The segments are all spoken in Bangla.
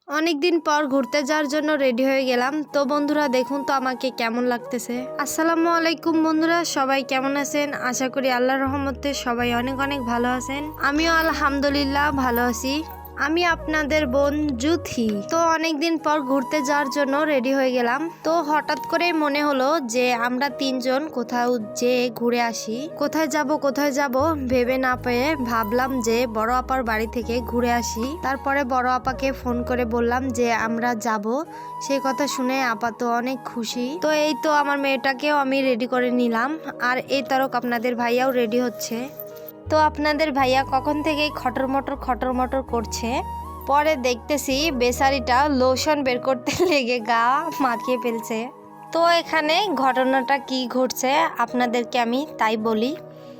অনেকদিন পর ঘুরতে যাওয়ার জন্য রেডি হয়ে গেলাম। তো বন্ধুরা দেখুন তো আমাকে কেমন লাগতেছে। আসসালামু আলাইকুম বন্ধুরা, সবাই কেমন আছেন? আশা করি আল্লাহর রহমতে সবাই অনেক অনেক ভালো আছেন। আমিও আলহামদুলিল্লাহ ভালো আছি। আমি আপনাদের বোন জুথি। তো অনেকদিন পর ঘুরতে যাওয়ার জন্য রেডি হয়ে গেলাম। তো হঠাৎ করে মনে হলো যে আমরা তিনজন কোথাও যেয়ে ঘুরে আসি। কোথায় যাব ভেবে না পেয়ে ভাবলাম যে বড় আপার বাড়ি থেকে ঘুরে আসি। তারপরে বড় আপাকে ফোন করে বললাম যে আমরা যাব। সেই কথা শুনে আপা তো অনেক খুশি। তো এই তো আমার মেয়েটাকেও আমি রেডি করে নিলাম, আর এই তরক আপনাদের ভাইয়াও রেডি হচ্ছে। তো আপনাদের ভাইয়া কখন থেকেই খটর মটর করছে। পরে দেখতেছি বেচারিটা লোশন বের করতে লেগে গা মাখিয়ে ফেলছে। তো এখানে ঘটনাটা কি ঘটছে আপনাদেরকে আমি তাই বলি।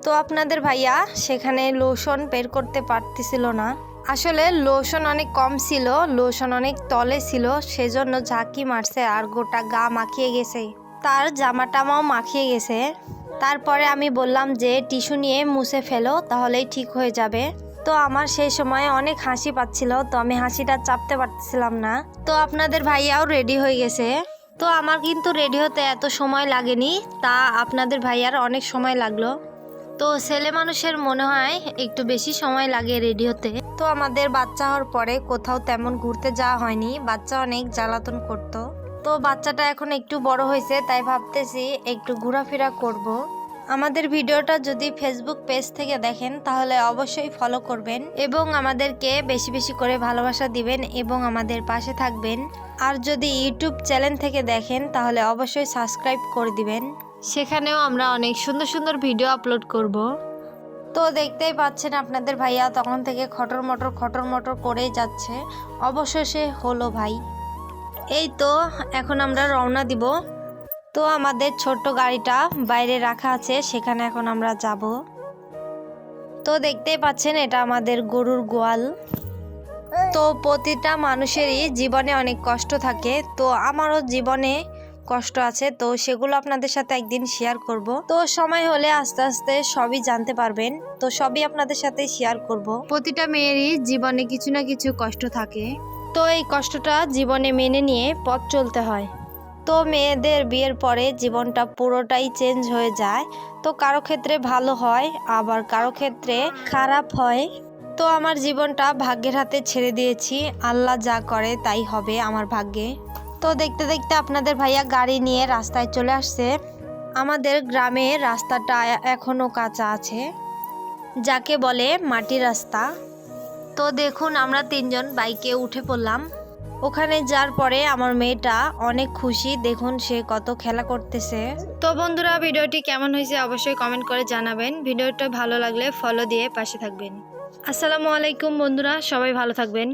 তো আপনাদের ভাইয়া সেখানে লোশন বের করতে পারতেছিল না। আসলে লোশন অনেক কম ছিল, লোশন অনেক তলে ছিল, সেজন্য ঝাঁকি মারছে আর গোটা গা মাখিয়ে গেছে, তার জামা টামাও মাখিয়ে গেছে। তারপরে আমি বললাম যে টিস্যু নিয়ে মুছে ফেলো, তাহলেই ঠিক হয়ে যাবে। তো আমার সেই সময় অনেক হাসি পাচ্ছিল, তো আমি হাসিটা চাপতে পারতেছিলাম না। তো আপনাদের ভাইয়াও রেডি হয়ে গেছে। তো আমার কিন্তু রেডি হতে এত সময় লাগেনি, তা আপনাদের ভাইয়ার অনেক সময় লাগলো। তো ছেলে মানুষের মনে হয় একটু বেশি সময় লাগে রেডি হতে। তো আমাদের বাচ্চা হওয়ার পরে কোথাও তেমন ঘুরতে যাওয়া হয়নি, বাচ্চা অনেক জ্বালাতন করতো। তো বাচ্চাটা এখন একটু বড় হয়েছে, তাই ভাবতেছি একটু ঘোরাফেরা করব। আমাদের ভিডিওটা যদি ফেসবুক পেজ থেকে দেখেন তাহলে অবশ্যই ফলো করবেন এবং আমাদেরকে বেশি বেশি করে ভালোবাসা দিবেন এবং আমাদের পাশে থাকবেন। আর যদি ইউটিউব চ্যানেল থেকে দেখেন তাহলে অবশ্যই সাবস্ক্রাইব করে দিবেন, সেখানেও আমরা অনেক সুন্দর সুন্দর ভিডিও আপলোড করব। তো দেখতেই পাচ্ছেন আপনাদের ভাইয়া তখন থেকে খটর মটর করেই যাচ্ছে। অবশেষে হলো ভাই। এই তো এখন আমরা রওনা দিব। তো আমাদের ছোট্ট গাড়িটা বাইরে রাখা আছে, সেখানে এখন আমরা যাব। তো দেখতেই পাচ্ছেন এটা আমাদের গরুর গোয়াল। তো প্রতিটা মানুষেরই জীবনে অনেক কষ্ট থাকে, তো আমারও জীবনে কষ্ট আছে, তো সেগুলো আপনাদের সাথে একদিন শেয়ার করব। তো সময় হলে আস্তে আস্তে সবই জানতে পারবেন, তো সবই আপনাদের সাথে শেয়ার করব। প্রতিটা মেয়েরই জীবনে কিছু না কিছু কষ্ট থাকে, তো এই কষ্টটা জীবনে মেনে নিয়ে পথ চলতে হয়। তো মেয়েদের বিয়ের পরে জীবনটা পুরোটাই চেঞ্জ হয়ে যায়। তো কারো ক্ষেত্রে ভালো হয়, আবার কারো ক্ষেত্রে খারাপ হয়। তো আমার জীবনটা ভাগ্যের হাতে ছেড়ে দিয়েছি, আল্লাহ যা করে তাই হবে আমার ভাগ্যে। তো দেখতে দেখতে আপনাদের ভাইয়া গাড়ি নিয়ে রাস্তায় চলে আসছে। আমাদের গ্রামের রাস্তাটা এখনো কাঁচা আছে, যাকে বলে মাটির রাস্তা। তো দেখুন আমরা তিনজন বাইকে উঠে পড়লাম। ওখানে যাওয়ার পরে আমার মেয়েটা অনেক খুশি, দেখুন সে কত খেলা করতেছে। তো বন্ধুরা ভিডিওটি কেমন হয়েছে অবশ্যই কমেন্ট করে জানাবেন। ভিডিওটা ভালো লাগলে ফলো দিয়ে পাশে থাকবেন। আসসালামু আলাইকুম বন্ধুরা, সবাই ভালো থাকবেন।